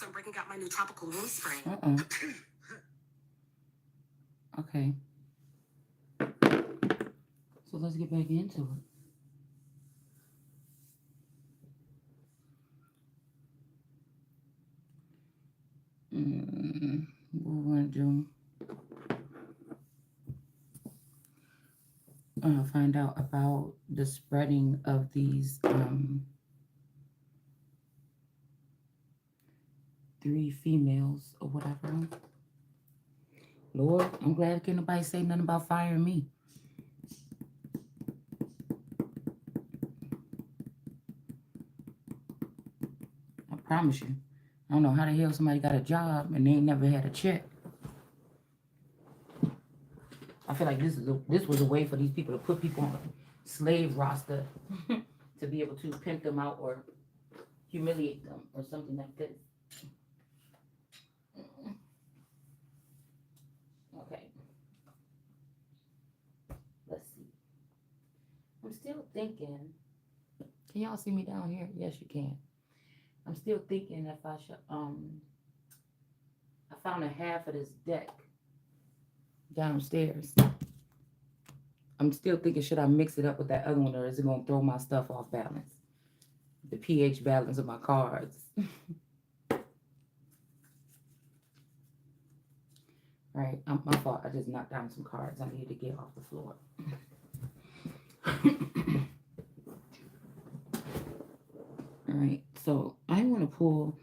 I'm breaking out my new tropical room spray. Okay. So let's get back into it. What we're going to do, find out about the spreading of these three females or whatever. Lord, I'm glad can't nobody say nothing about firing me. I promise you. I don't know how the hell somebody got a job and they ain't never had a check. I feel like this was a way for these people to put people on a slave roster to be able to pimp them out or humiliate them or something like this. Okay. Let's see. I'm still thinking. Can y'all see me down here? Yes, you can. I'm still thinking if I should I found a half of this deck downstairs. I'm still thinking, should I mix it up with that other one or is it gonna throw my stuff off balance? The pH balance of my cards. Right, my fault. I just knocked down some cards I needed to get off the floor. All right, so I want to pull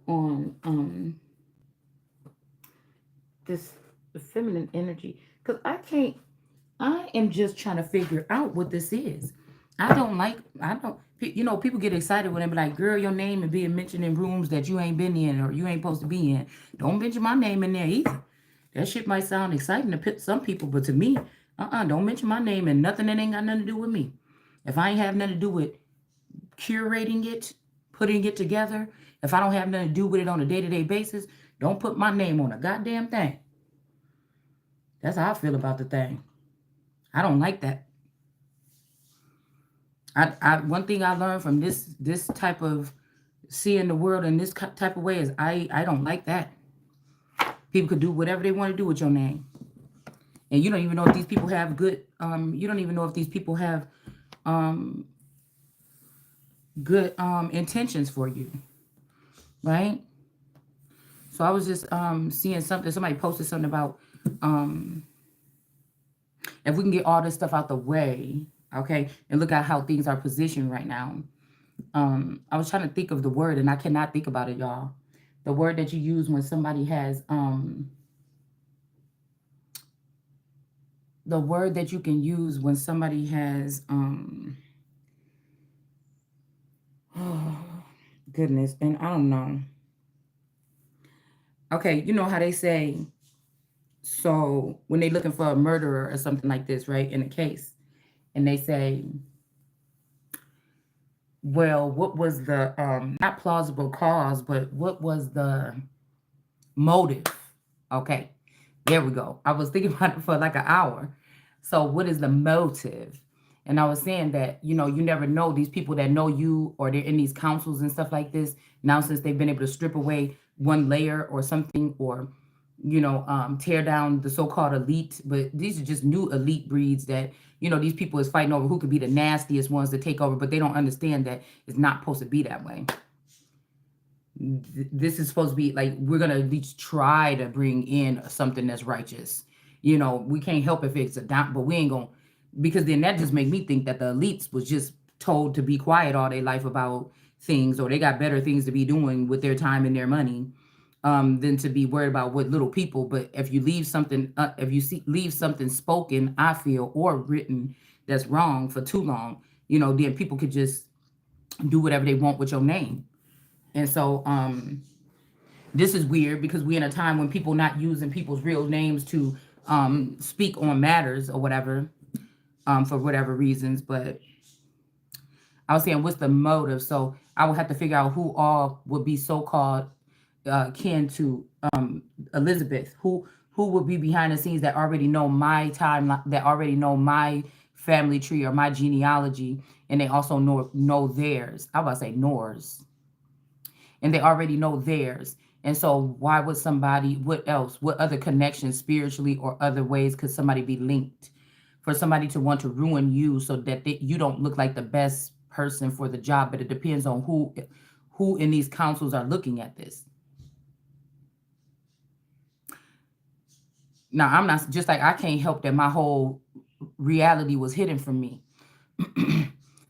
on this feminine energy because I am just trying to figure out what this is. I don't, people get excited when they be like, girl, your name and being mentioned in rooms that you ain't been in or you ain't supposed to be in. Don't mention my name in there either. That shit might sound exciting to some people, but to me, don't mention my name and nothing that ain't got nothing to do with me. If I ain't have nothing to do with curating it, putting it together, if I don't have nothing to do with it on a day-to-day basis, don't put my name on a goddamn thing. That's how I feel about the thing. I don't like that. I one thing I learned from this type of seeing the world in this type of way is I don't like that. People could do whatever they want to do with your name, and you don't even know if these people have good. You don't even know if these people have good intentions for you, right? So I was just seeing something. Somebody posted something about if we can get all this stuff out the way, okay, and look at how things are positioned right now. I was trying to think of the word and I cannot think about it, y'all. The word that you use when somebody has the word that you can use when somebody has oh, goodness, and I don't know. Okay, you know how they say, so when they're looking for a murderer or something like this, right, in a case, and they say, well, what was the not plausible cause, but what was the motive? Okay, there we go. I was thinking about it for like an hour. So what is the motive? And I was saying that, you never know these people that know you or they're in these councils and stuff like this. Now, since they've been able to strip away one layer or something, or tear down the so-called elite, but these are just new elite breeds that, these people is fighting over who could be the nastiest ones to take over, but they don't understand that it's not supposed to be that way. This is supposed to be like, we're going to at least try to bring in something that's righteous. We can't help if it's a down, but we ain't going to, because then that just make me think that the elites was just told to be quiet all their life about things, or they got better things to be doing with their time and their money than to be worried about what little people. But if you leave something, leave something spoken, I feel, or written that's wrong for too long, then people could just do whatever they want with your name. And so this is weird because we're in a time when people not using people's real names to speak on matters or whatever, for whatever reasons. But I was saying, what's the motive? So I would have to figure out who all would be so-called kin to Elizabeth, who would be behind the scenes that already know my timeline, that already know my family tree or my genealogy, and they also know theirs. I was about to say Noors, and they already know theirs. And so why would somebody, what else, what other connections spiritually or other ways could somebody be linked for somebody to want to ruin you so that you don't look like the best person for the job? But it depends on who in these councils are looking at this. Now, I'm not just like I can't help that my whole reality was hidden from me.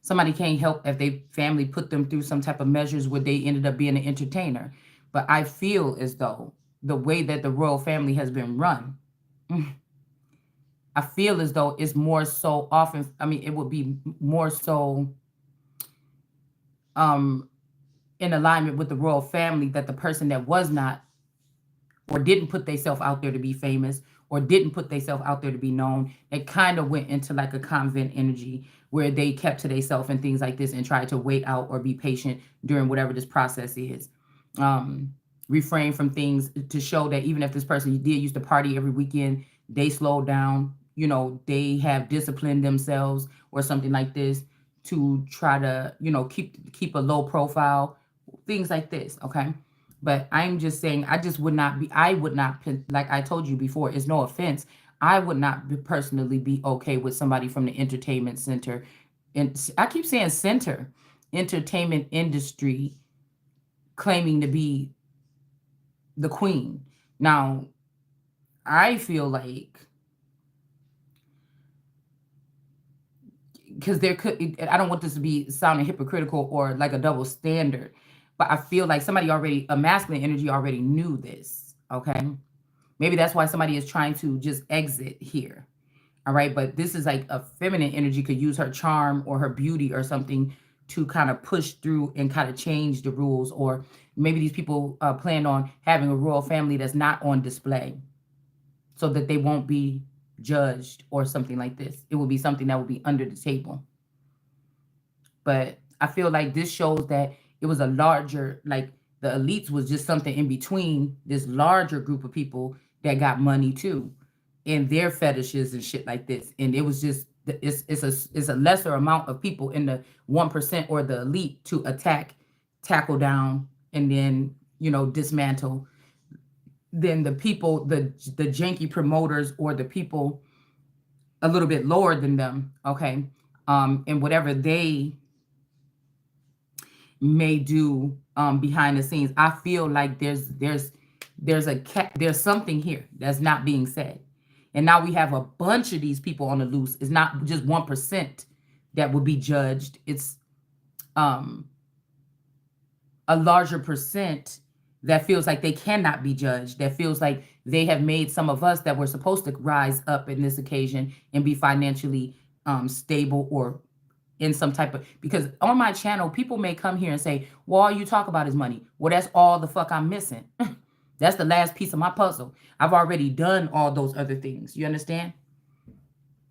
Somebody can't help if they family put them through some type of measures where they ended up being an entertainer. But I feel as though the way that the royal family has been run, I feel as though it's more so often, I mean, it would be more so um in alignment with the royal family that the person that was not or didn't put themselves out there to be famous or didn't put themselves out there to be known, it kind of went into like a convent energy where they kept to themselves and things like this and tried to wait out or be patient during whatever this process is. Um, Refrain from things to show that even if this person did used to party every weekend, they slowed down, they have disciplined themselves or something like this to try to, keep a low profile, things like this. Okay. But I'm just saying, I would not, like I told you before, it's no offense. I would not personally be okay with somebody from the entertainment center. And I keep saying center, entertainment industry claiming to be the queen. Now, I feel like, because I don't want this to be sounding hypocritical or like a double standard, but I feel like somebody already, a masculine energy already knew this. Okay. Maybe that's why somebody is trying to just exit here. All right. But this is like a feminine energy could use her charm or her beauty or something to kind of push through and kind of change the rules. Or maybe these people plan on having a royal family that's not on display so that they won't be judged or something like this. It will be something that will be under the table. But I feel like this shows that it was a larger, like the elites was just something in between this larger group of people that got money too, and their fetishes and shit like this. And it was just it's a lesser amount of people in the 1% or the elite to attack, tackle down, and then dismantle. Than the people, the janky promoters or the people a little bit lower than them. Okay, and whatever they may do behind the scenes. I feel like there's something here that's not being said, and now we have a bunch of these people on the loose. It's not just 1% that would be judged. It's um a larger percent that feels like they cannot be judged. That feels like they have made some of us that were supposed to rise up in this occasion and be financially stable or in some type of, because on my channel, people may come here and say, well, all you talk about is money. Well, that's all the fuck I'm missing. That's the last piece of my puzzle. I've already done all those other things. You understand?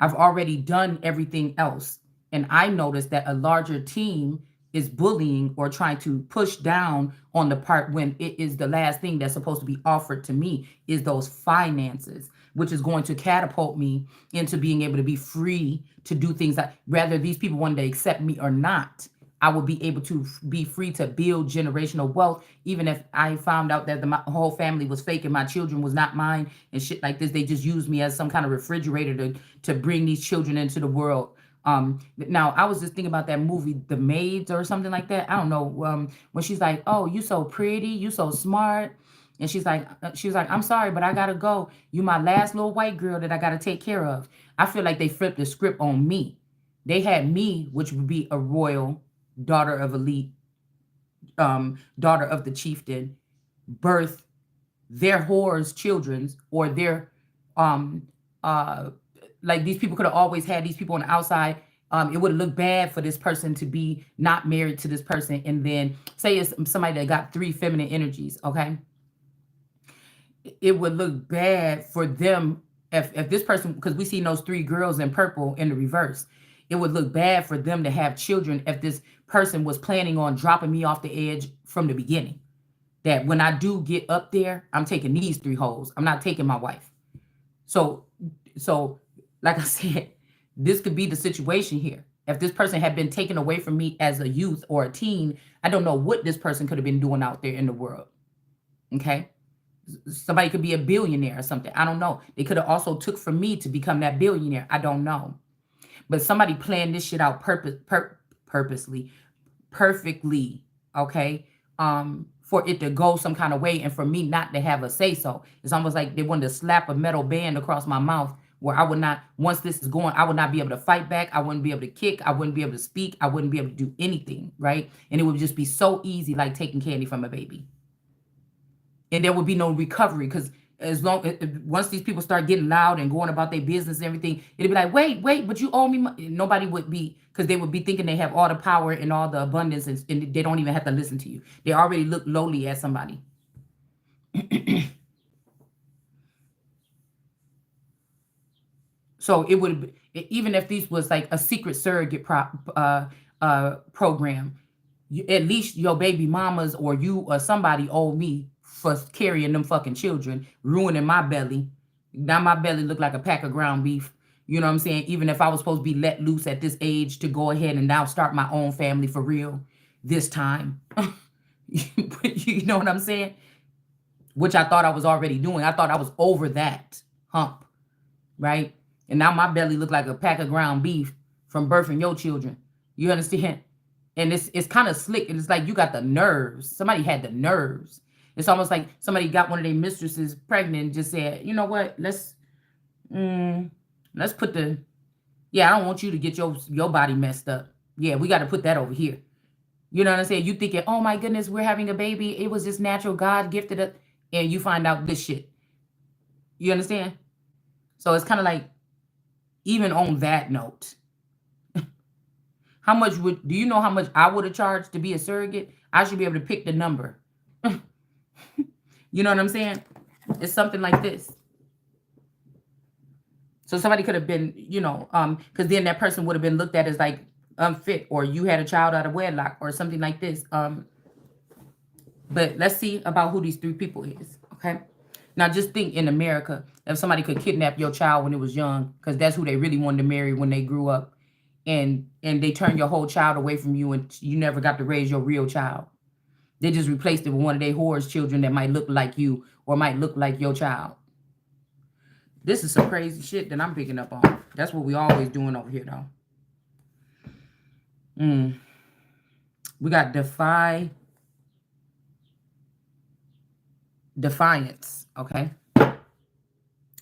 I've already done everything else. And I noticed that a larger team is bullying or trying to push down on the part when it is the last thing that's supposed to be offered to me is those finances, which is going to catapult me into being able to be free to do things that whether these people wanted to accept me or not, I will be able to be free to build generational wealth. Even if I found out that my whole family was fake and my children was not mine and shit like this, they just used me as some kind of refrigerator to bring these children into the world. Now I was just thinking about that movie, The Maids or something like that. I don't know. When she's like, "Oh, you so pretty, you so smart," and she was like, "I'm sorry, but I gotta go. You my last little white girl that I gotta take care of." I feel like they flipped the script on me. They had me, which would be a royal daughter of elite, daughter of the chieftain, birth their whores children's or their um uh like these people could have always had these people on the outside. It would have looked bad for this person to be not married to this person, and then say it's somebody that got 3 feminine energies. Okay, it would look bad for them if this person, because we seen those 3 girls in purple in the reverse. It would look bad for them to have children if this person was planning on dropping me off the edge from the beginning. That when I do get up there, I'm taking these 3 hoes. I'm not taking my wife. So, so like I said, this could be the situation here. If this person had been taken away from me as a youth or a teen, I don't know what this person could have been doing out there in the world. Okay. Somebody could be a billionaire or something. I don't know. They could have also took from me to become that billionaire. I don't know. But somebody planned this shit out purposely, perfectly, okay? For it to go some kind of way and for me not to have a say so. It's almost like they wanted to slap a metal band across my mouth where I would not, once this is going, I would not be able to fight back. I wouldn't be able to kick. I wouldn't be able to speak. I wouldn't be able to do anything, right? And it would just be so easy, like taking candy from a baby. And there would be no recovery because once these people start getting loud and going about their business and everything, it'd be like, wait, but you owe me money. Nobody would be, because they would be thinking they have all the power and all the abundance, and they don't even have to listen to you. They already look lowly at somebody. So it would, even if these was like a secret surrogate program, at least your baby mamas or you or somebody owe me for carrying them fucking children, ruining my belly. Now my belly look like a pack of ground beef. You know what I'm saying? Even if I was supposed to be let loose at this age to go ahead and now start my own family for real this time. You know what I'm saying? Which I thought I was already doing. I thought I was over that hump, right? And now my belly look like a pack of ground beef from birthing your children. You understand? And it's kind of slick, and it's like you got the nerves. Somebody had the nerves. It's almost like somebody got one of their mistresses pregnant and just said, you know what, let's put the, yeah, I don't want you to get your body messed up. Yeah, we got to put that over here. You know what I'm saying? You thinking, oh my goodness, we're having a baby. It was just natural, God gifted it, and you find out this shit. You understand? So it's kind of like, even on that note, how much do you know how much I would have charged to be a surrogate? I should be able to pick the number. You know what I'm saying? It's something like this. So somebody could have been, because then that person would have been looked at as like unfit, or you had a child out of wedlock or something like this. But let's see about who these three people is. Okay. Now just think, in America, if somebody could kidnap your child when it was young, because that's who they really wanted to marry when they grew up, and they turn your whole child away from you, and you never got to raise your real child. They just replaced it with one of their whore's children that might look like you or might look like your child. This is some crazy shit that I'm picking up on. That's what we always doing over here, though. We got defiance, okay,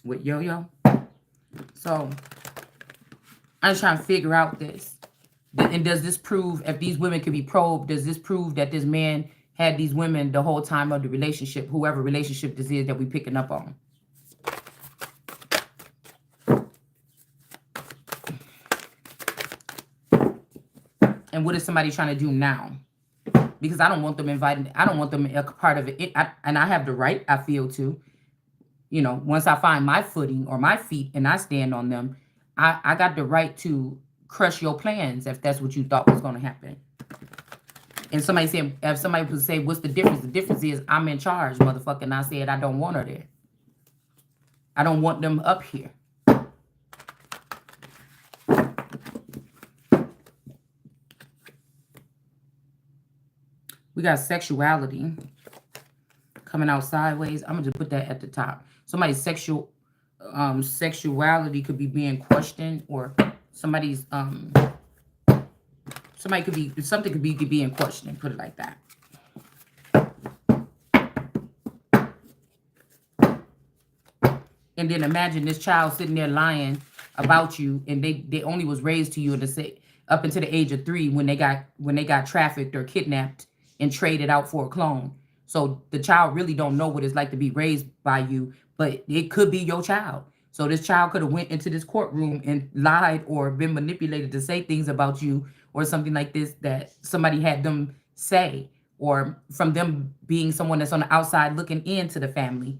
with Yo-Yo. So I'm just trying to figure out this. And does this prove, if these women could be probed, does this prove that this man had these women the whole time of the relationship, whoever relationship this is that we picking up on? And what is somebody trying to do now? Because I don't want them invited. I don't want them a part of it. And I have the right, I feel, to, once I find my footing or my feet and I stand on them, I got the right to crush your plans if that's what you thought was going to happen. And somebody said, if somebody would say, what's the difference? The difference is I'm in charge, motherfucker. And I said, I don't want her there. I don't want them up here. We got sexuality coming out sideways. I'm going to put that at the top. Somebody's sexuality could be being questioned, or somebody's something could be being questioned, put it like that. And then imagine this child sitting there lying about you, and they only was raised to you up until the age of 3 when they got trafficked or kidnapped and traded out for a clone. So the child really don't know what it's like to be raised by you, but it could be your child. So this child could have went into this courtroom and lied or been manipulated to say things about you or something like this that somebody had them say, or from them being someone that's on the outside looking into the family,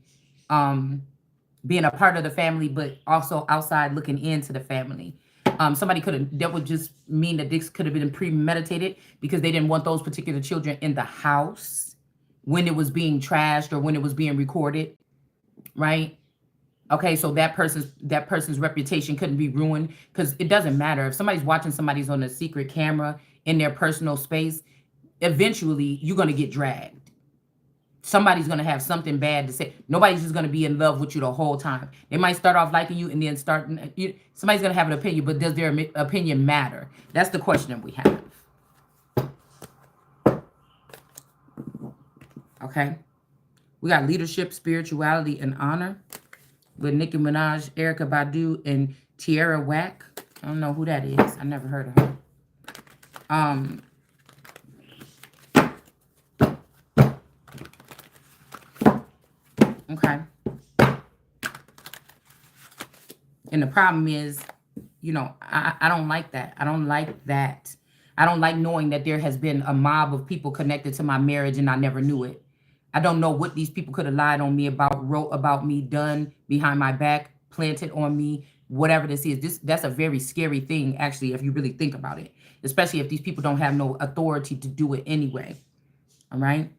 being a part of the family, but also outside looking into the family. Somebody that would just mean that this could have been premeditated because they didn't want those particular children in the house when it was being trashed or when it was being recorded, right? Okay, so that person's reputation couldn't be ruined, because it doesn't matter if somebody's watching somebody's on a secret camera in their personal space. Eventually, you're gonna get dragged. Somebody's going to have something bad to say. Nobody's just going to be in love with you the whole time. They might start off liking you and then somebody's going to have an opinion, but does their opinion matter? That's the question that we have. Okay. We got leadership, spirituality, and honor with Nicki Minaj, Erykah Badu, and Tierra Whack. I don't know who that is. I never heard of her. Okay. And the problem is, you know, I don't like that. I don't like that. I don't like knowing that there has been a mob of people connected to my marriage and I never knew it. I don't know what these people could have lied on me about, wrote about me, done behind my back, planted on me, whatever this is. That's a very scary thing, actually, if you really think about it. Especially if these people don't have no authority to do it anyway. All right?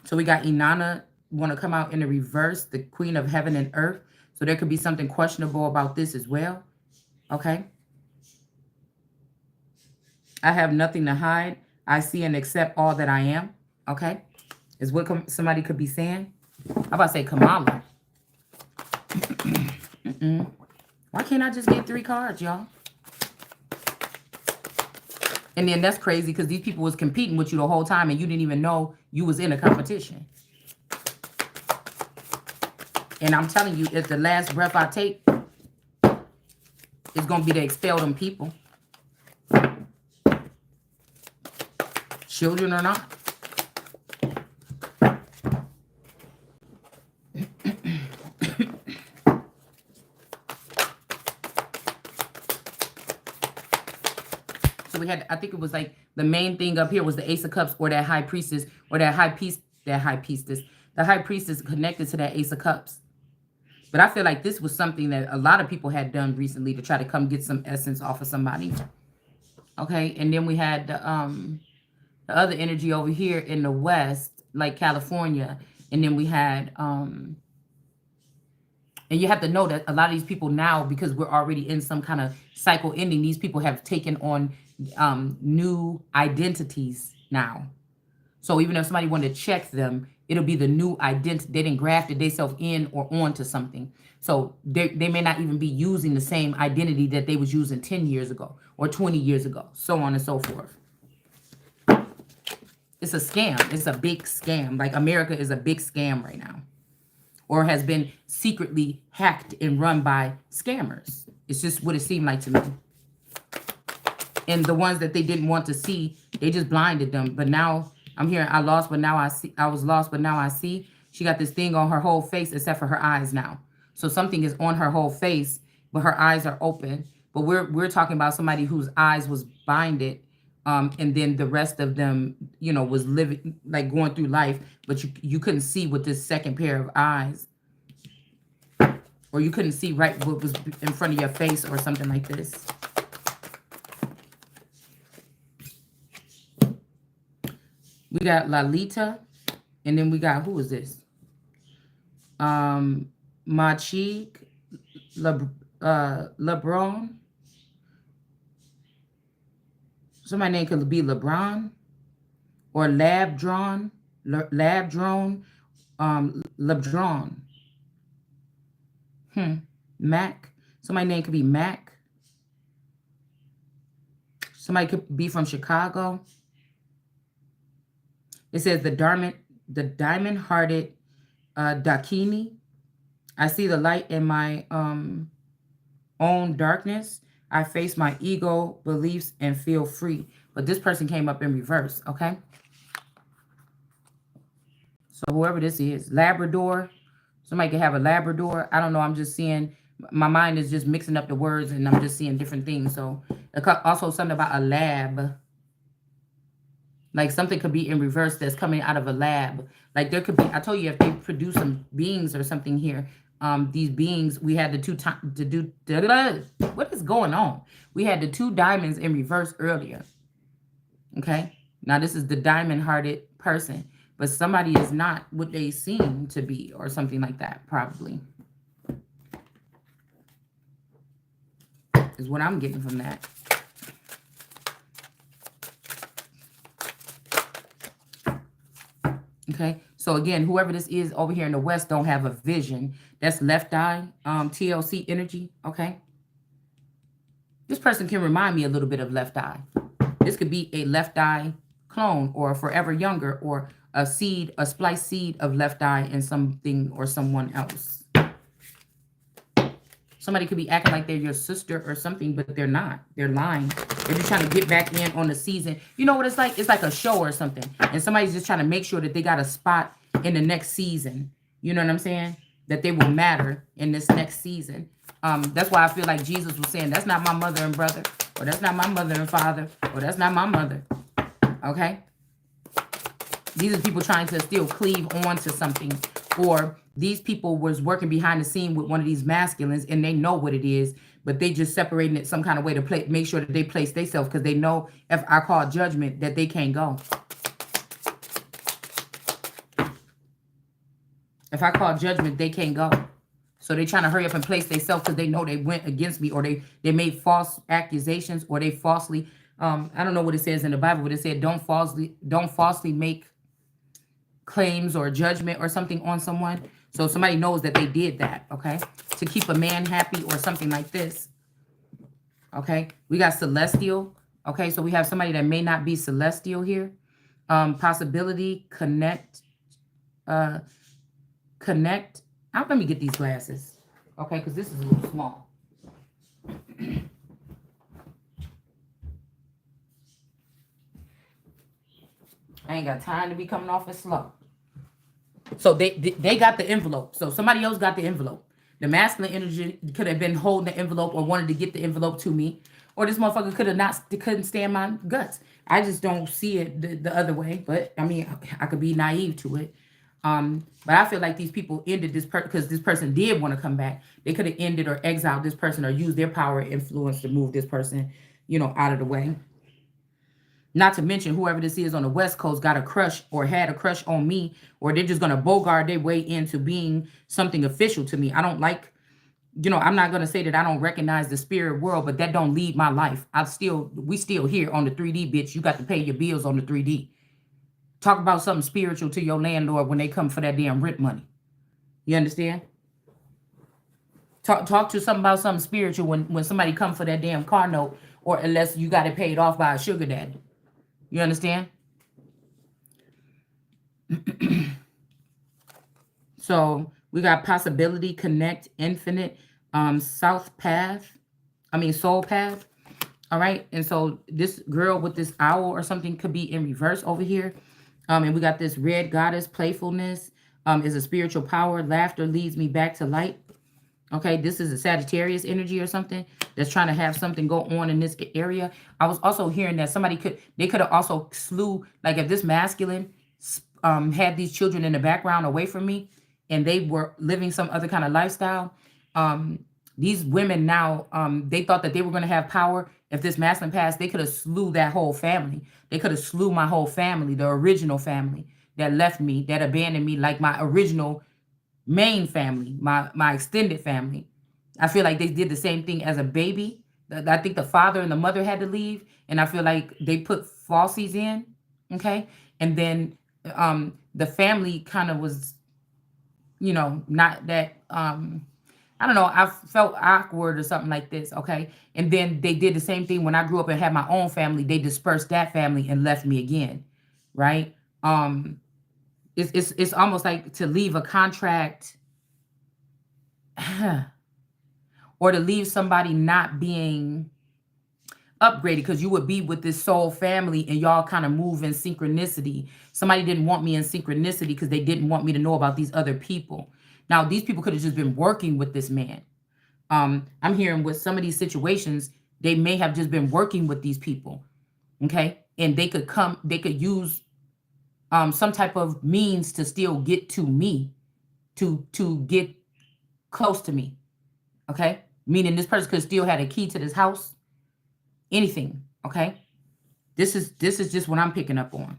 So we got Inanna want to come out in the reverse, the queen of heaven and earth. So there could be something questionable about this as well. Okay? I have nothing to hide. I see and accept all that I am. Okay? Is what somebody could be saying. I'm about to say Kamala. Why can't I just get 3 cards, y'all? And then that's crazy because these people was competing with you the whole time and you didn't even know you was in a competition. And I'm telling you, if the last breath I take is going to be to expel them people. Children or not. So we had, I think it was like the main thing up here was the Ace of Cups or that high priestess or that high priestess. The high priestess connected to that Ace of Cups. But I feel like this was something that a lot of people had done recently to try to come get some essence off of somebody. Okay, and then we had the other energy over here in the West, like California. And then we had, and you have to know that a lot of these people now, because we're already in some kind of cycle ending, these people have taken on new identities now. So even if somebody wanted to check them, it'll be the new identity. They didn't graft it themselves in or onto something. So they may not even be using the same identity that they was using 10 years ago or 20 years ago, so on and so forth. It's a scam. It's a big scam. Like America is a big scam right now. Or has been secretly hacked and run by scammers. It's just what it seemed like to me. And the ones that they didn't want to see, they just blinded them. But now I'm here. I lost, but now I see. I was lost, but now I see. She got this thing on her whole face except for her eyes now. So something is on her whole face, but her eyes are open. But we're talking about somebody whose eyes was blinded. And then the rest of them, you know, was living, like going through life, but you couldn't see with this second pair of eyes. Or you couldn't see right what was in front of your face or something like this. We got Lalita, and then we got, who is this? Machig, LeBron. Somebody's name could be LeBron or LabDrone, LeBron. Mac. Somebody's name could be Mac. Somebody could be from Chicago. It says the diamond-hearted Dakini. I see the light in my own darkness. I face my ego, beliefs, and feel free. But this person came up in reverse, okay? So whoever this is, Labrador. Somebody could have a Labrador. I don't know. I'm just seeing, my mind is just mixing up the words, and I'm just seeing different things. So also something about a lab. Like something could be in reverse that's coming out of a lab. Like there could be, I told you, if they produce some beings or something here, these beings, we had the two times to do, what is going on? We had the 2 diamonds in reverse earlier. Okay. Now this is the diamond-hearted person, but somebody is not what they seem to be or something like that, probably. Is what I'm getting from that. Okay. So again, whoever this is over here in the West don't have a vision. That's left eye, TLC energy. Okay. This person can remind me a little bit of left eye. This could be a left eye clone or forever younger or a seed, a spliced seed of left eye in something or someone else. Somebody could be acting like they're your sister or something, but they're not. They're lying. They're just trying to get back in on the season. You know what it's like? It's like a show or something. And somebody's just trying to make sure that they got a spot in the next season. You know what I'm saying? That they will matter in this next season. That's why I feel like Jesus was saying, that's not my mother and brother, or that's not my mother and father, or that's not my mother. Okay? These are people trying to still cleave on to something, or these people was working behind the scene with one of these masculines and they know what it is, but they just separating it some kind of way to make sure that they place themselves, because they know if I call judgment that they can't go. If I call judgment, they can't go. So they trying to hurry up and place themselves because they know they went against me, or they made false accusations, or they falsely, I don't know what it says in the Bible, but it said don't falsely make claims or judgment or something on someone. So somebody knows that they did that, okay? To keep a man happy or something like this. Okay? We got celestial. Okay, so we have somebody that may not be celestial here. Possibility, connect. Let me get these glasses. Okay, because this is a little small. I ain't got time to be coming off as slow. So they got the envelope. So somebody else got the envelope. The masculine energy could have been holding the envelope or wanted to get the envelope to me. Or this motherfucker couldn't stand my guts. I just don't see it the other way. But I mean, I could be naive to it. But I feel like these people ended this because this person did want to come back. They could have ended or exiled this person or used their power and influence to move this person, out of the way. Not to mention whoever this is on the West Coast got a crush or had a crush on me, or they're just going to bogart their way into being something official to me. I don't like, I'm not going to say that I don't recognize the spirit world, but that don't lead my life. We still here on the 3D, bitch. You got to pay your bills on the 3D. Talk about something spiritual to your landlord when they come for that damn rent money. You understand? Talk to something about something spiritual when somebody come for that damn car note, or unless you got it paid off by a sugar daddy. You understand? So we got possibility, connect, infinite, soul path. All right. And so this girl with this owl or something could be in reverse over here. And we got this red goddess, playfulness, is a spiritual power. Laughter leads me back to light. Okay, this is a Sagittarius energy or something that's trying to have something go on in this area. I was also hearing that they could have also slew, like if this masculine had these children in the background away from me and they were living some other kind of lifestyle. These women now, they thought that they were going to have power. If this masculine passed, they could have slew that whole family. They could have slew my whole family, the original family that left me, that abandoned me, like my original main family, my extended family. I feel like they did the same thing as a baby. I think the father and the mother had to leave, and I feel like they put falsies in, okay? And then the family kind of was, not that, I don't know, I felt awkward or something like this, okay? And then they did the same thing when I grew up and had my own family. They dispersed that family and left me again, right? It's almost like to leave a contract or to leave somebody not being upgraded, because you would be with this soul family and y'all kind of move in synchronicity. Somebody didn't want me in synchronicity because they didn't want me to know about these other people. Now, these people could have just been working with this man. I'm hearing with some of these situations, they may have just been working with these people, okay? And they could use some type of means to still get to me, to get close to me, okay? Meaning this person could still have a key to this house, anything, okay? This is just what I'm picking up on.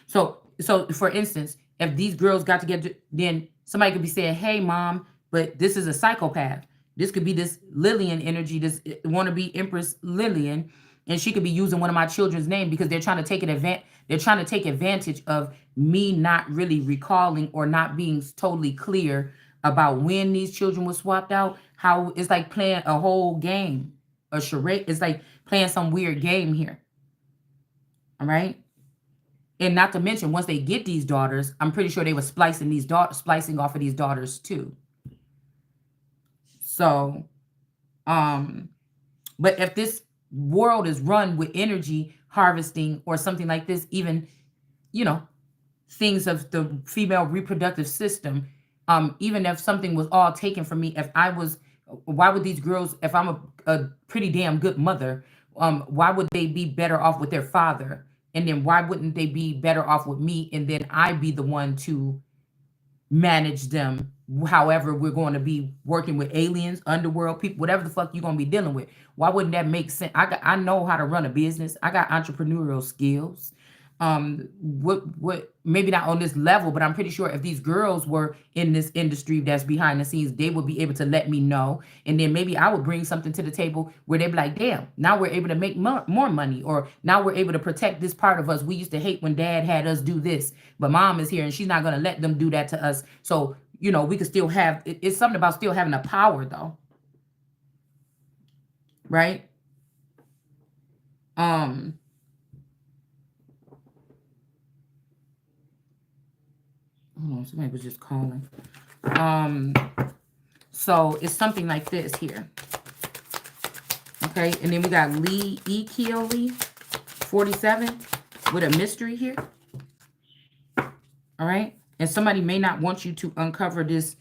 So for instance, if these girls got together, then somebody could be saying, "Hey, mom," but this is a psychopath. This could be this Lillian energy, this wannabe Empress Lillian, And she could be using one of my children's name because they're trying to take they're trying to take advantage of me not really recalling or not being totally clear about when these children were swapped out. How it's like playing a whole game, a charade. It's like playing some weird game here. All right. And not to mention, once they get these daughters, I'm pretty sure they were splicing off of these daughters too. So, but if this world is run with energy harvesting or something like this, even, you know, things of the female reproductive system, even if something was all taken from me, if I was, why would these girls, if I'm a pretty damn good mother, why would they be better off with their father? And then why wouldn't they be better off with me? And then I be the one to manage them. However, we're going to be working with aliens, underworld people, whatever the fuck you're going to be dealing with. Why wouldn't that make sense? I know how to run a business. I got entrepreneurial skills. What maybe not on this level, but I'm pretty sure if these girls were in this industry that's behind the scenes, they would be able to let me know. And then maybe I would bring something to the table where they'd be like, damn, now we're able to make more money, or now we're able to protect this part of us. We used to hate when dad had us do this, but mom is here and she's not going to let them do that to us. So, you know, we could still have, it's something about still having the power though. Right? Hold on, somebody was just calling. So it's something like this here. Okay, and then we got Lee E. Keoli, 47, with a mystery here. All right, and somebody may not want you to uncover this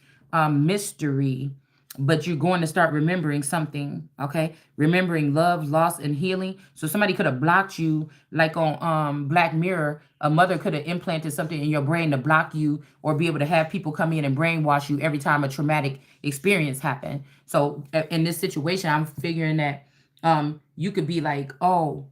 mystery, but you're going to start remembering something. Okay, remembering love, loss, and healing. So somebody could have blocked you, like on Black Mirror. A mother could have implanted something in your brain to block you, or be able to have people come in and brainwash you every time a traumatic experience happened. So in this situation, I'm figuring that you could be like, oh,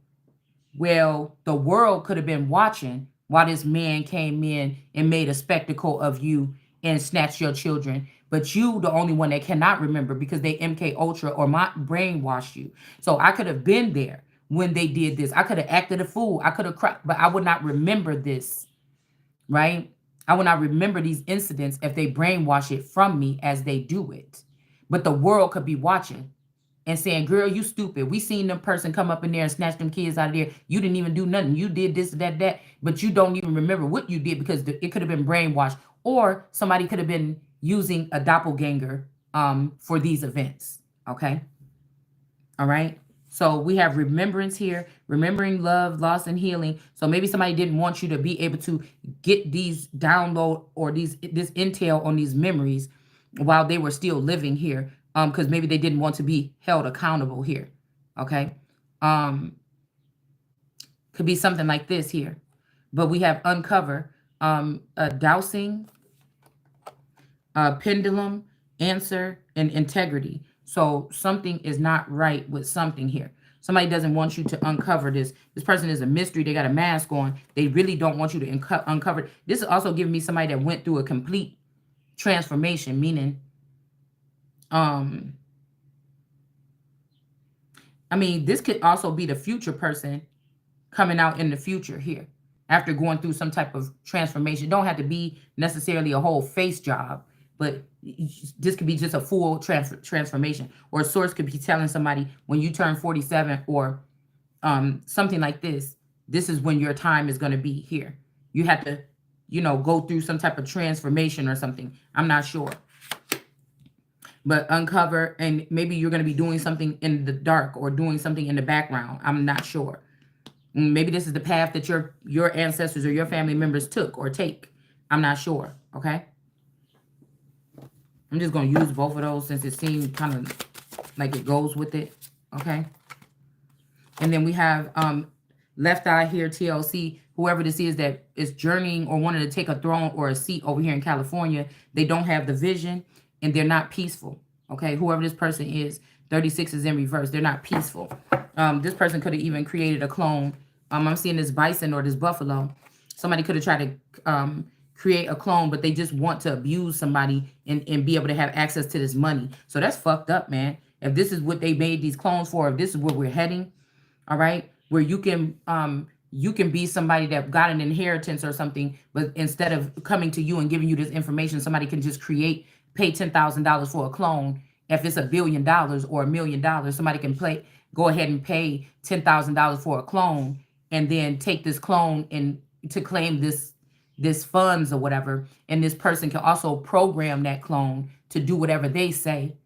well, the world could have been watching while this man came in and made a spectacle of you and snatched your children. But you, the only one that cannot remember because they MK Ultra or my brainwashed you. So I could have been there when they did this. I could have acted a fool. I could have cried, but I would not remember this, right? I would not remember these incidents if they brainwash it from me as they do it. But the world could be watching and saying, girl, you stupid. We seen them person come up in there and snatch them kids out of there. You didn't even do nothing. You did this, that, but you don't even remember what you did because it could have been brainwashed, or somebody could have been using a doppelganger for these events. Okay. All right. So we have remembrance here, remembering love, loss, and healing. So maybe somebody didn't want you to be able to get these download or this intel on these memories while they were still living here. Because maybe they didn't want to be held accountable here. Okay. Could be something like this here. But we have uncover, a dowsing, pendulum, answer, and integrity. So something is not right with something here. Somebody doesn't want you to uncover this. This person is a mystery. They got a mask on. They really don't want you to uncover. This is also giving me somebody that went through a complete transformation, meaning, I mean, this could also be the future person coming out in the future here after going through some type of transformation. Don't have to be necessarily a whole face job, but this could be just a full transformation. Or a source could be telling somebody when you turn 47 or something like this, this is when your time is going to be here. You have to, you know, go through some type of transformation or something. I'm not sure. But uncover, and maybe you're going to be doing something in the dark or doing something in the background. I'm not sure. Maybe this is the path that your ancestors or your family members took or take. I'm not sure. Okay. I'm just going to use both of those since it seems kind of like it goes with it. Okay. And then we have left eye here, TLC. Whoever this is that is journeying or wanted to take a throne or a seat over here in California, they don't have the vision and they're not peaceful. Okay. Whoever this person is, 36 is in reverse. They're not peaceful. This person could have even created a clone. I'm seeing this bison or this buffalo. Somebody could have tried to create a clone, but they just want to abuse somebody and be able to have access to this money. So that's fucked up, man. If this is what they made these clones for, if this is where we're heading, All right, where you can be somebody that got an inheritance or something, but instead of coming to you and giving you this information, somebody can just pay $10,000 for a clone. If it's $1 billion or $1 million, somebody can go ahead and pay $10,000 for a clone, and then take this clone and to claim this funds or whatever. And this person can also program that clone to do whatever they say.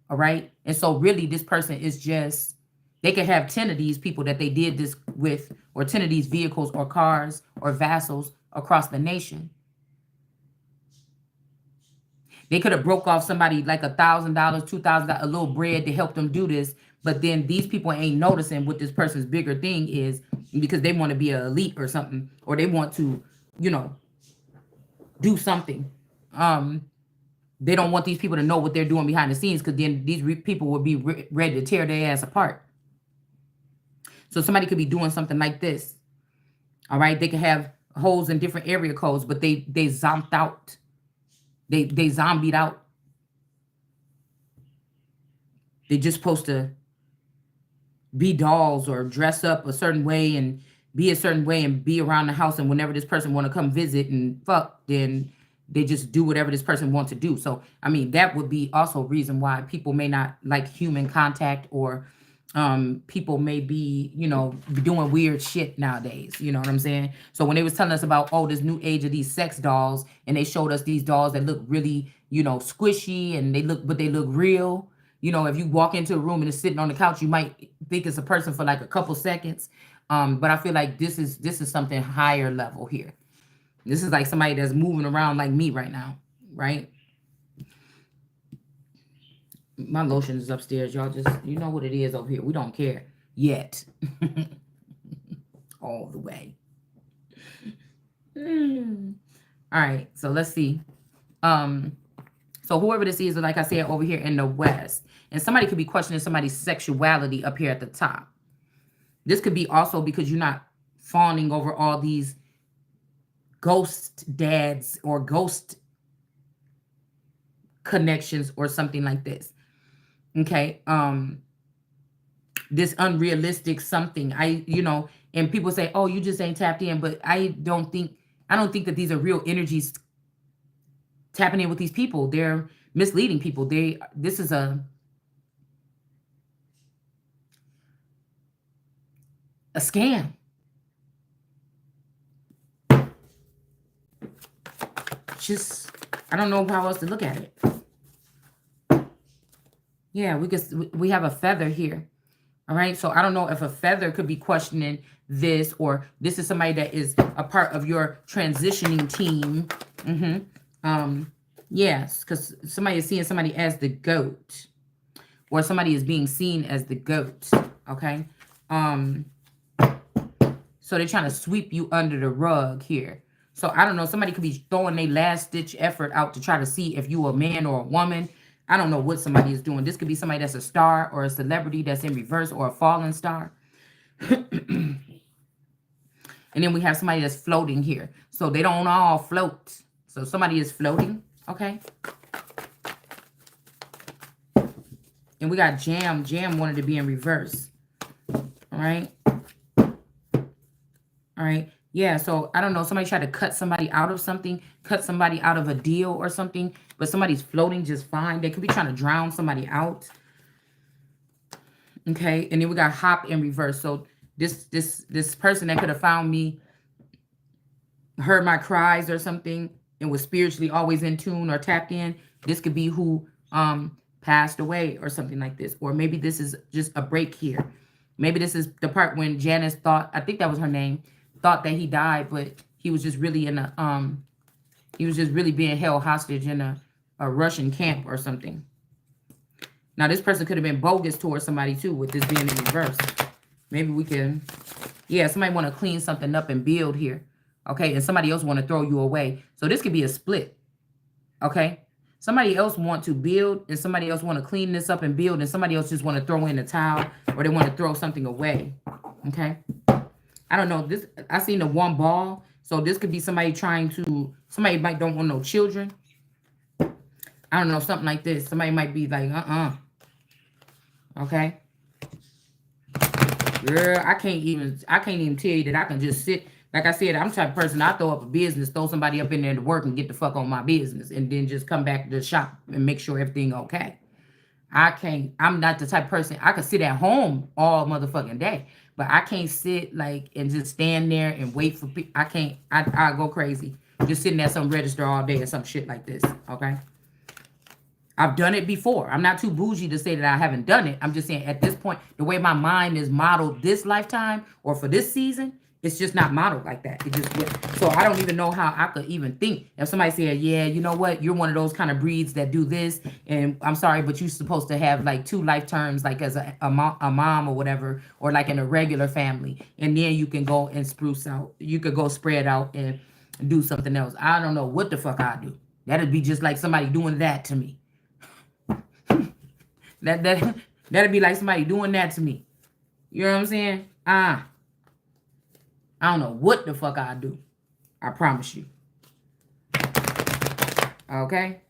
All right. And so really this person is just, they could have 10 of these people that they did this with, or 10 of these vehicles or cars or vassals across the nation. They could have broke off somebody like $1,000, $2,000, a little bread to help them do this. But then these people ain't noticing what this person's bigger thing is, because they want to be an elite or something, or they want to, do something. They don't want these people to know what they're doing behind the scenes, because then these people will be ready to tear their ass apart. So somebody could be doing something like this. All right. They could have holes in different area codes, but they zombed out. They zombied out. They're just supposed to be dolls or dress up a certain way and be a certain way and be around the house. And whenever this person want to come visit and fuck, then they just do whatever this person wants to do. So, I mean, that would be also a reason why people may not like human contact, or people may be, doing weird shit nowadays. You know what I'm saying? So when they was telling us about, this new age of these sex dolls, and they showed us these dolls that look really, squishy, and they look real. If you walk into a room and it's sitting on the couch, you might think it's a person for like a couple seconds. But I feel like this is something higher level here. This is like somebody that's moving around like me right now, right? My lotion is upstairs. Y'all just, you know what it is over here. We don't care yet. All the way. All right, so let's see. So whoever this is, like I said, over here in the West, and somebody could be questioning somebody's sexuality up here at the top. This could be also because you're not fawning over all these ghost dads or ghost connections or something like this. Okay. This unrealistic something. And people say, oh, you just ain't tapped in, but I don't think that these are real energies tapping in with these people. They're misleading people. This is a scam. Just, I don't know how else to look at it. Yeah, we have a feather here. All right. So I don't know if a feather could be questioning this, or this is somebody that is a part of your transitioning team. Yes, because somebody is seeing somebody as the goat, or somebody is being seen as the goat. Okay. So they're trying to sweep you under the rug here. So I don't know. Somebody could be throwing their last ditch effort out to try to see if you a man or a woman. I don't know what somebody is doing. This could be somebody that's a star or a celebrity that's in reverse, or a fallen star. And then we have somebody that's floating here. So they don't all float. So somebody is floating. Okay. And we got Jam. Jam wanted to be in reverse. All right. All right. Yeah, so I don't know. Somebody tried to cut somebody out of something, cut somebody out of a deal or something, but somebody's floating just fine. They could be trying to drown somebody out. Okay, and then we got Hop in reverse. So this person that could have found me, heard my cries or something, and was spiritually always in tune or tapped in. This could be who passed away or something like this. Or maybe this is just a break here. Maybe this is the part when Janice thought, I think that was her name, thought that he died, but he was just really in a he was just really being held hostage in a Russian camp or something. Now this person could have been bogus towards somebody too, with this being in reverse. Maybe we can, yeah, somebody want to clean something up and build here. Okay, and somebody else want to throw you away. So this could be a split. Okay, somebody else want to build, and somebody else want to clean this up and build, and somebody else just want to throw in a towel, or they want to throw something away. Okay. I don't know. This, I seen the one ball. So this could be somebody somebody might don't want no children. I don't know, something like this. Somebody might be like, Okay. Girl, I can't even tell you that I can just sit. Like I said, I'm the type of person, I throw up a business, throw somebody up in there to work and get the fuck on my business and then just come back to the shop and make sure everything okay. I'm not the type of person, I could sit at home all motherfucking day, but I can't sit like and just stand there and wait for people. I can't, I go crazy. Just sitting at some register all day or some shit like this, okay? I've done it before. I'm not too bougie to say that I haven't done it. I'm just saying at this point, the way my mind is modeled this lifetime or for this season, it's just not modeled like that. It just so I don't even know how I could even think. If somebody said, yeah, you know what, you're one of those kind of breeds that do this, and I'm sorry, but you're supposed to have like 2 life terms, like as a mom or whatever, or like in a regular family, and then you can go and spruce out. You could go spread out and do something else. I don't know what the fuck I do. That'd be just like somebody doing that to me. That'd be like somebody doing that to me. You know what I'm saying? I don't know what the fuck I do. I promise you. Okay?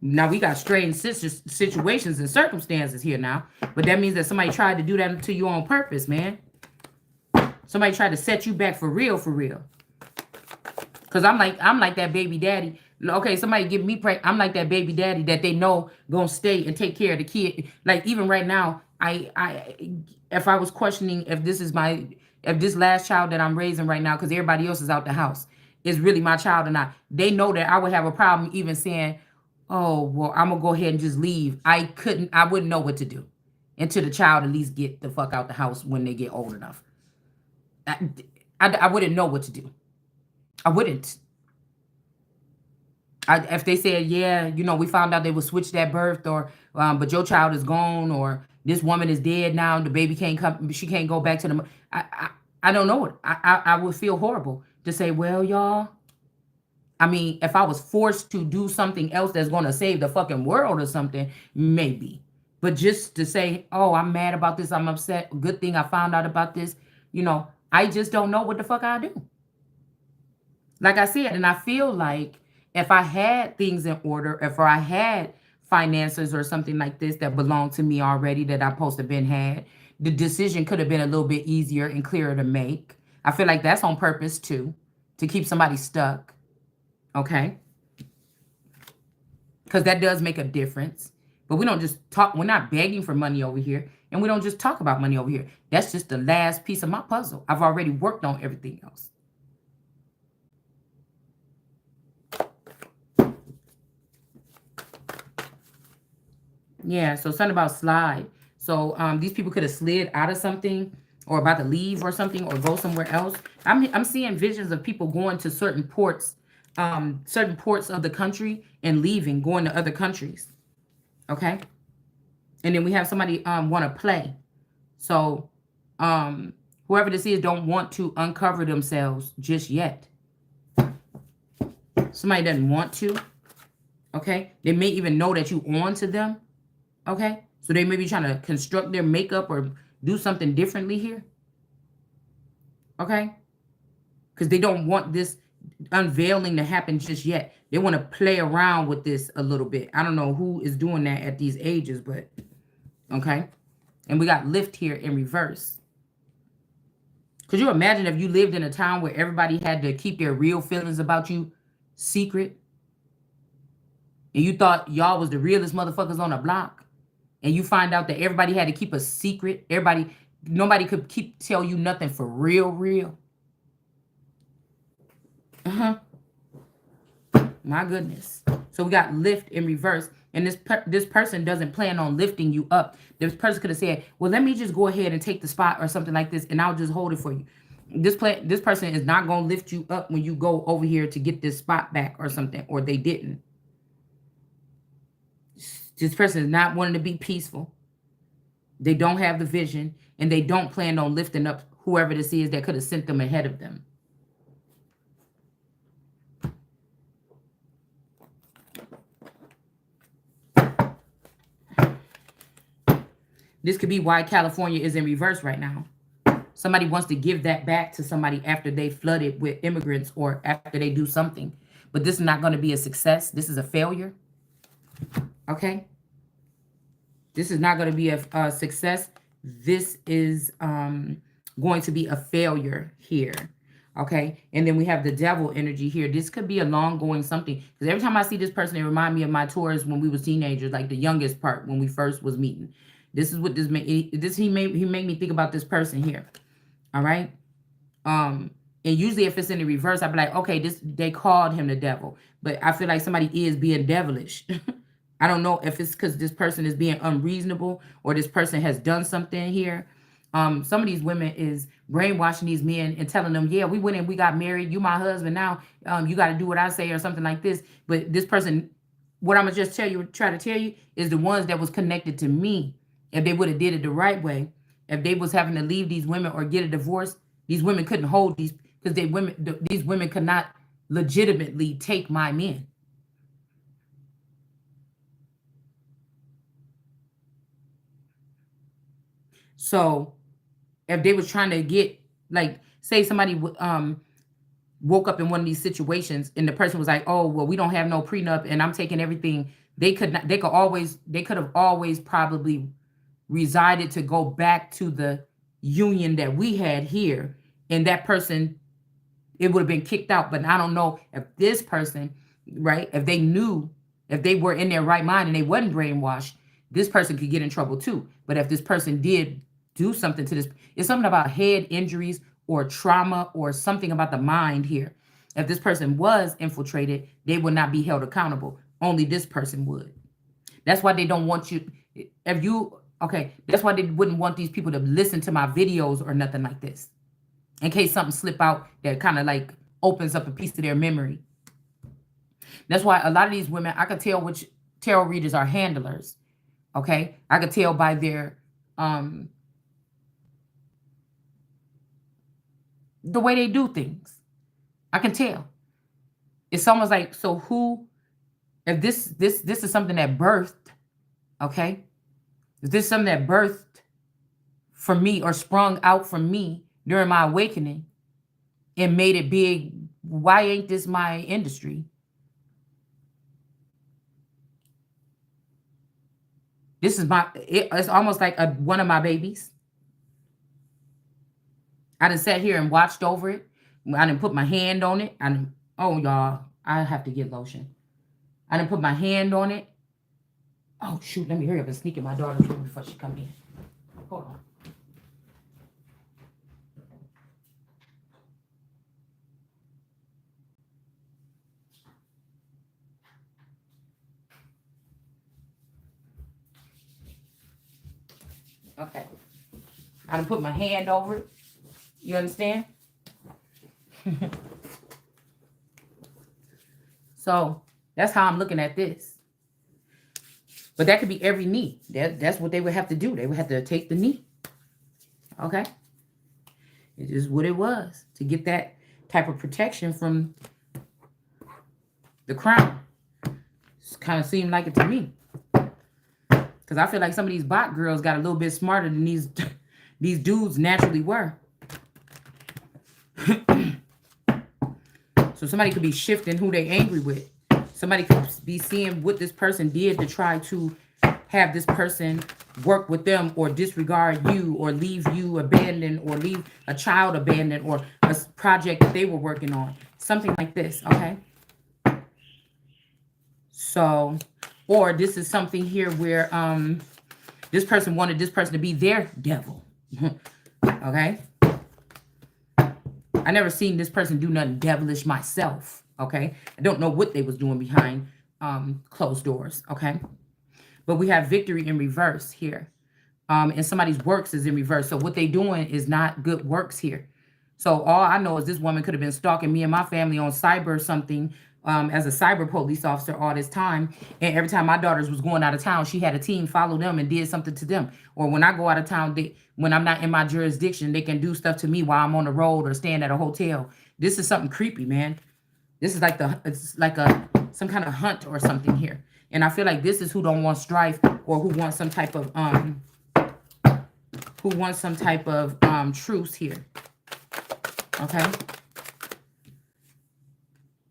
Now we got strange situations and circumstances here now. But that means that somebody tried to do that to you on purpose, man. Somebody tried to set you back for real, for real. Cause I'm like that baby daddy. Okay, somebody give me pregnant. I'm like that baby daddy that they know gonna stay and take care of the kid. Like even right now, if I was questioning if this last child that I'm raising right now, because everybody else is out the house, is really my child or not, they know that I would have a problem even saying, oh well, I'm gonna go ahead and just leave. I wouldn't know what to do until the child at least get the fuck out the house when they get old enough. I wouldn't know what to do. I wouldn't. If they said, yeah, we found out they would switch that birth, or but your child is gone, or this woman is dead now, the baby can't come, she can't go back to the. I don't know it. I would feel horrible to say, well, y'all. I mean, if I was forced to do something else that's going to save the fucking world or something, maybe. But just to say, oh, I'm mad about this, I'm upset. Good thing I found out about this. I just don't know what the fuck I do. Like I said, and I feel like if I had things in order, if I had finances or something like this that belonged to me already that I supposed to have been had, the decision could have been a little bit easier and clearer to make. I feel like that's on purpose too, to keep somebody stuck. Okay? Because that does make a difference. But we don't just talk, we're not begging for money over here. And we don't just talk about money over here. That's just the last piece of my puzzle. I've already worked on everything else. Yeah, so something about slide. So these people could have slid out of something or about to leave or something or go somewhere else. I'm seeing visions of people going to certain ports of the country and leaving, going to other countries. Okay? And then we have somebody want to play. So whoever this is don't want to uncover themselves just yet. Somebody doesn't want to. Okay? They may even know that you on to them. Okay? So they may be trying to construct their makeup or do something differently here. Okay? Because they don't want this unveiling to happen just yet. They want to play around with this a little bit. I don't know who is doing that at these ages, but okay? And we got lift here in reverse. Could you imagine if you lived in a town where everybody had to keep their real feelings about you secret? And you thought y'all was the realest motherfuckers on the block? And you find out that everybody had to keep a secret. Nobody could tell you nothing for real. My goodness. So we got lift in reverse. And this person doesn't plan on lifting you up. This person could have said, well, let me just go ahead and take the spot or something like this, and I'll just hold it for you. This person is not going to lift you up when you go over here to get this spot back or something, or they didn't. This person is not wanting to be peaceful. They don't have the vision, and they don't plan on lifting up whoever this is that could have sent them ahead of them. This could be why California is in reverse right now. Somebody wants to give that back to somebody after they flooded with immigrants or after they do something. But this is not going to be a success. This is a failure. Okay? This is not going to be a success. this is going to be a failure here. Okay. And then we have the devil energy here. This could be a long going something. Because every time I see this person, it remind me of my Taurus when we was teenagers, like the youngest part when we first was meeting. This is what this made. He made me think about this person here. All right. And usually if it's in the reverse, I'd be like, okay, they called him the devil. But I feel like somebody is being devilish. I don't know if it's because this person is being unreasonable or this person has done something here. Some of these women is brainwashing these men and telling them, yeah, we went and we got married. You my husband now. You got to do what I say or something like this. But this person, what I'm going to just try to tell you is the ones that was connected to me. If they would have did it the right way, if they was having to leave these women or get a divorce, these women couldn't hold these because these women could not legitimately take my men. So if they was trying to get, like, say somebody woke up in one of these situations and the person was like, oh, well, we don't have no prenup and I'm taking everything, they could have always probably resided to go back to the union that we had here, and that person, it would have been kicked out. But I don't know if this person, right, if they were in their right mind and they wasn't brainwashed, this person could get in trouble too. But if this person did do something to this, it's something about head injuries or trauma or something about the mind here. If this person was infiltrated, they would not be held accountable. Only this person would. That's why they don't want you. That's why they wouldn't want these people to listen to my videos or nothing like this, in case something slip out that kind of like opens up a piece of their memory. That's why a lot of these women, I could tell which tarot readers are handlers. Okay. I could tell by their, the way they do things. I can tell. It's almost like, so who, if this is something that birthed, okay? Is this something that birthed from me or sprung out from me during my awakening and made it big? Why ain't this my industry? This is it's almost like one of my babies. I done sat here and watched over it. I done put my hand on it. Oh, y'all, I have to get lotion. I done put my hand on it. Oh, shoot, let me hurry up and sneak in my daughter's room before she come in. Hold on. Okay. I done put my hand over it. You understand? So that's how I'm looking at this. But that could be every knee. That's what they would have to do. They would have to take the knee. Okay? It is what it was to get that type of protection from the crown. It kind of seemed like it to me. Because I feel like some of these bot girls got a little bit smarter than these dudes naturally were. So somebody could be shifting who they angry with. Somebody could be seeing what this person did to try to have this person work with them or disregard you or leave you abandoned or leave a child abandoned or a project that they were working on. Something like this, okay? So, or this is something here where this person wanted this person to be their devil. Okay? I never seen this person do nothing devilish myself. Okay? I don't know what they was doing behind closed doors. Okay? But we have victory in reverse here. And somebody's works is in reverse. So what they doing is not good works here. So all I know is this woman could have been stalking me and my family on cyber something as a cyber police officer all this time. And every time my daughters was going out of town, she had a team follow them and did something to them. Or when I go out of town, when I'm not in my jurisdiction, they can do stuff to me while I'm on the road or staying at a hotel. This is something creepy, man. This is like some kind of hunt or something here. And I feel like this is who don't want strife or who wants some type of truce here. Okay.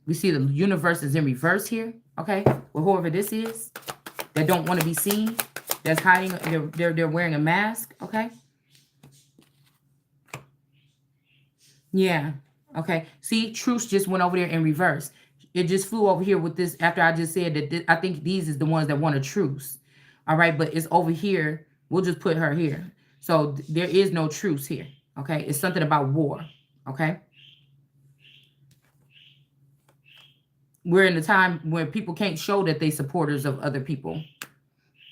We see the universe is in reverse here. Okay. Well, whoever this is that don't want to be seen, that's hiding, they're wearing a mask. Okay. Yeah. Okay. See, truth just went over there in reverse. It just flew over here with this after I just said that I think these is the ones that want a truce. All right, but it's over here. We'll just put her here. So there is no truce here. Okay. It's something about war. Okay. We're in a time where people can't show that they supporters of other people.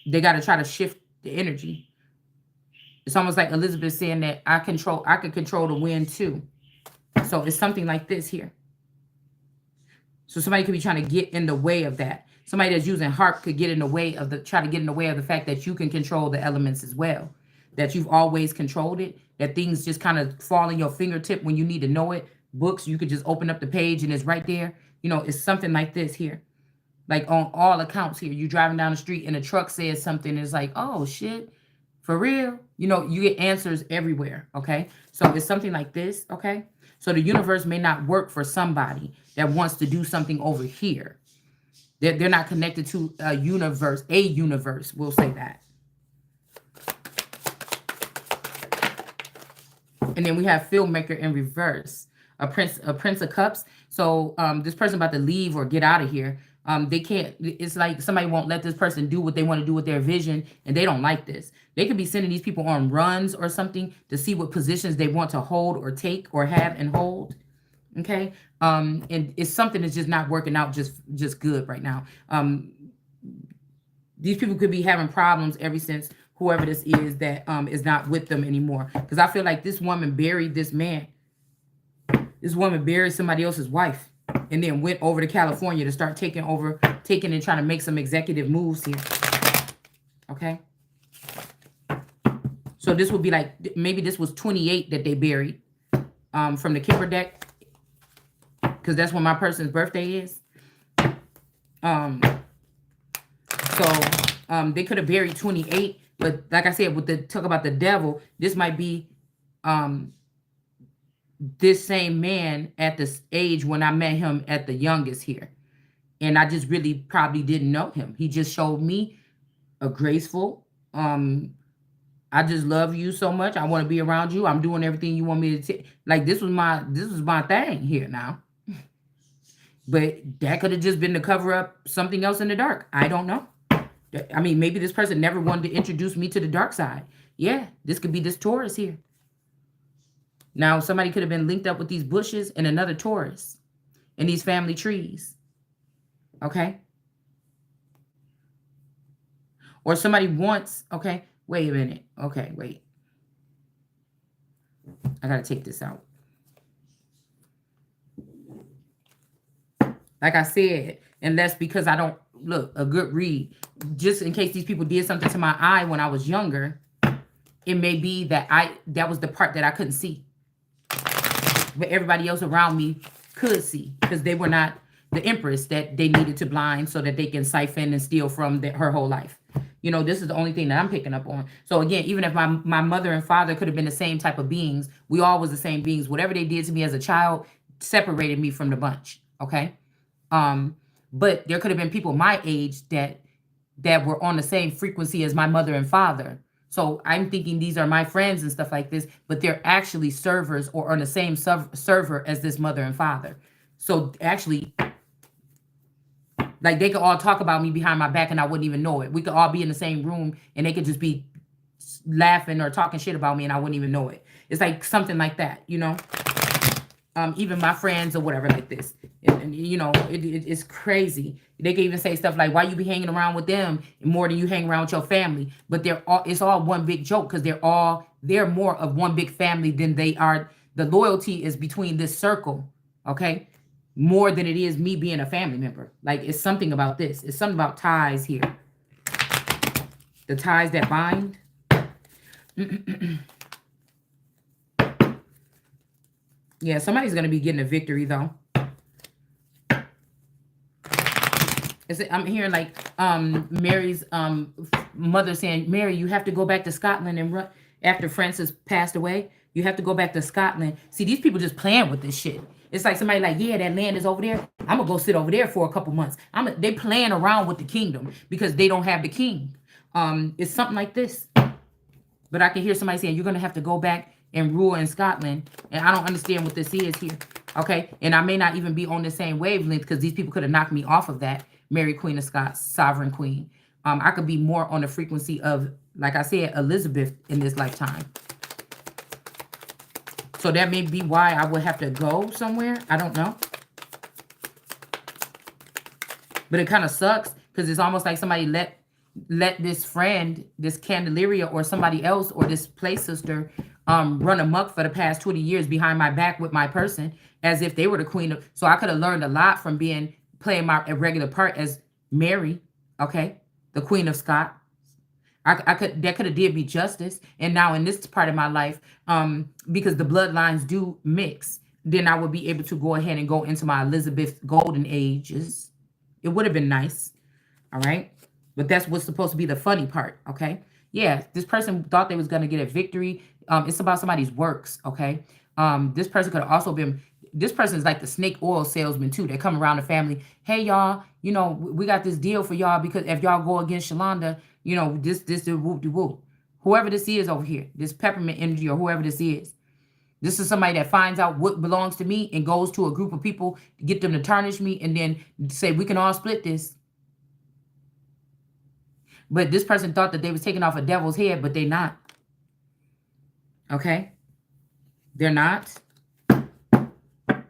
They got to try to shift the energy. It's almost like Elizabeth saying that I could control the wind too. So it's something like this here. So somebody could be trying to get in the way of that. Somebody that's using harp could get in the way of try to get in the way of the fact that you can control the elements as well. That you've always controlled it. That things just kind of fall in your fingertip when you need to know it. Books, you could just open up the page and it's right there. You know, it's something like this here. Like on all accounts here, you driving down the street and a truck says something. It's like, oh shit, for real. You know, you get answers everywhere. Okay, so it's something like this. Okay, so the universe may not work for somebody that wants to do something over here. They're not connected to a universe. A universe, we'll say that. And then we have filmmaker in reverse, a prince of cups. So this person about to leave or get out of here. They can't. It's like somebody won't let this person do what they want to do with their vision, and they don't like this. They could be sending these people on runs or something to see what positions they want to hold or take or have and hold. Okay, and it's something that's just not working out just good right now. These people could be having problems ever since whoever this is that is not with them anymore. Because I feel like this woman buried this man. This woman buried somebody else's wife and then went over to California to start taking and trying to make some executive moves here. Okay. So this would be like, maybe this was 28 that they buried from the Kipper deck. Because that's when my person's birthday is. They could have buried 28. But like I said, with the talk about the devil, this might be this same man at this age when I met him at the youngest here. And I just really probably didn't know him. He just showed me a graceful, I just love you so much. I want to be around you. I'm doing everything you want me to. Like this was my thing here now. But that could have just been to cover up something else in the dark. I don't know. I mean, maybe this person never wanted to introduce me to the dark side. Yeah, this could be this Taurus here. Now, somebody could have been linked up with these bushes and another Taurus and these family trees. Okay? Or somebody wants, okay, wait a minute. Okay, wait. I got to take this out. Like I said, and that's because I don't, look, a good read. Just in case these people did something to my eye when I was younger, it may be that that was the part that I couldn't see. But everybody else around me could see because they were not the Empress that they needed to blind so that they can siphon and steal from her whole life. You know, this is the only thing that I'm picking up on. So again, even if my mother and father could have been the same type of beings, we all was the same beings. Whatever they did to me as a child separated me from the bunch. Okay. But there could have been people my age that were on the same frequency as my mother and father. So I'm thinking these are my friends and stuff like this, but they're actually servers or on the same server as this mother and father. So actually, like they could all talk about me behind my back and I wouldn't even know it. We could all be in the same room and they could just be laughing or talking shit about me and I wouldn't even know it. It's like something like that, you know? Even my friends or whatever like this. And you know, it's crazy. They can even say stuff like, why you be hanging around with them more than you hang around with your family? But it's all one big joke because they're more of one big family than they are. The loyalty is between this circle, okay? More than it is me being a family member. Like it's something about this. It's something about ties here. The ties that bind. Yeah, somebody's going to be getting a victory, though. I'm hearing, like, Mary's mother saying, Mary, you have to go back to Scotland and run. After Francis passed away, you have to go back to Scotland. See, these people just playing with this shit. It's like somebody like, yeah, that land is over there. I'm going to go sit over there for a couple months. They playing around with the kingdom because they don't have the king. It's something like this. But I can hear somebody saying, you're going to have to go back and rule in Scotland. And I don't understand what this is here. Okay. And I may not even be on the same wavelength because these people could have knocked me off of that. Mary, Queen of Scots, Sovereign Queen. I could be more on the frequency of, like I said, Elizabeth in this lifetime. So that may be why I would have to go somewhere. I don't know. But it kind of sucks because it's almost like somebody let this friend, this Candelaria or somebody else or this play sister run amok for the past 20 years behind my back with my person as if they were the queen of. So I could have learned a lot from playing my regular part as Mary, okay, the Queen of Scots. That could have did me justice. And now in this part of my life, because the bloodlines do mix, then I would be able to go ahead and go into my Elizabeth golden ages. It would have been nice. All right. But that's what's supposed to be the funny part. Okay. Yeah. This person thought they was going to get a victory. It's about somebody's works. Okay. This person could have also been, this person is like the snake oil salesman too. They come around the family. Hey, y'all, you know, we got this deal for y'all because if y'all go against Shalonda, you know, this whoop-de-whoop. Whoever this is over here, this peppermint energy or whoever this is somebody that finds out what belongs to me and goes to a group of people to get them to tarnish me and then say, we can all split this. But this person thought that they was taking off a devil's head, but they're not. Okay? They're not.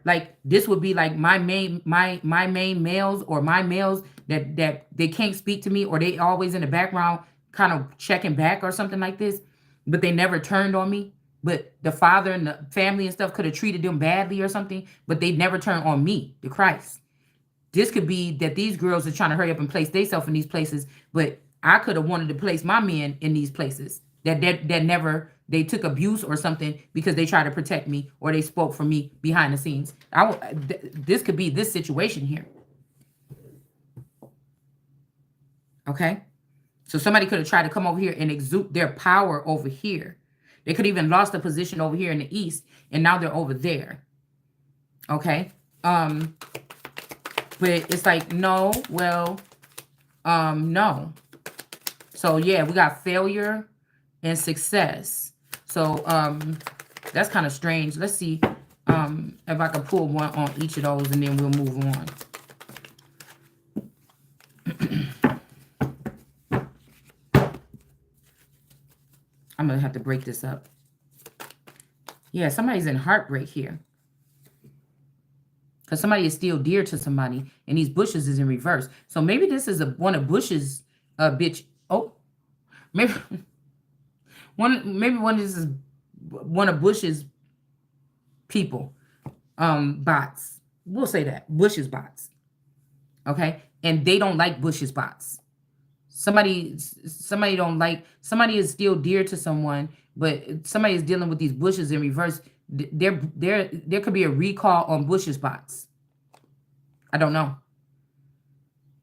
Like, this would be like my main males or my males that they can't speak to me or they always in the background kind of checking back or something like this, but they never turned on me. But the father and the family and stuff could have treated them badly or something, but they never turned on me, the Christ. This could be that these girls are trying to hurry up and place themselves in these places, but I could have wanted to place my men in these places that never, they took abuse or something because they tried to protect me or they spoke for me behind the scenes. This could be this situation here. Okay? So somebody could have tried to come over here and exude their power over here. They could even lost a position over here in the East, and now they're over there. Okay? But it's like, no, well, no. So, yeah, we got failure and success. So, that's kind of strange. Let's see if I can pull one on each of those, and then we'll move on. I'm going to have to break this up. Yeah, somebody's in heartbreak here. Because somebody is still dear to somebody. And these bushes is in reverse. So maybe this is one of Bush's bitch. Oh, maybe one of this is one of Bush's people. Bots. We'll say that. Bush's bots. Okay? And they don't like Bush's bots. Somebody don't like, somebody is still dear to someone, but somebody is dealing with these bushes in reverse. There could be a recall on Bush's bots. I don't know.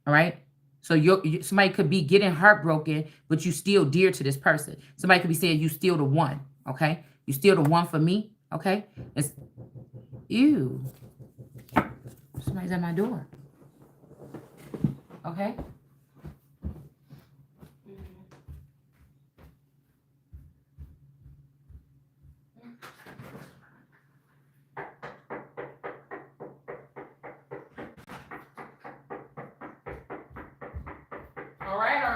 All right. So somebody could be getting heartbroken, but you still dear to this person. Somebody could be saying you still the one. Okay. You still the one for me. Okay. It's, ew. Somebody's at my door. Okay. All right.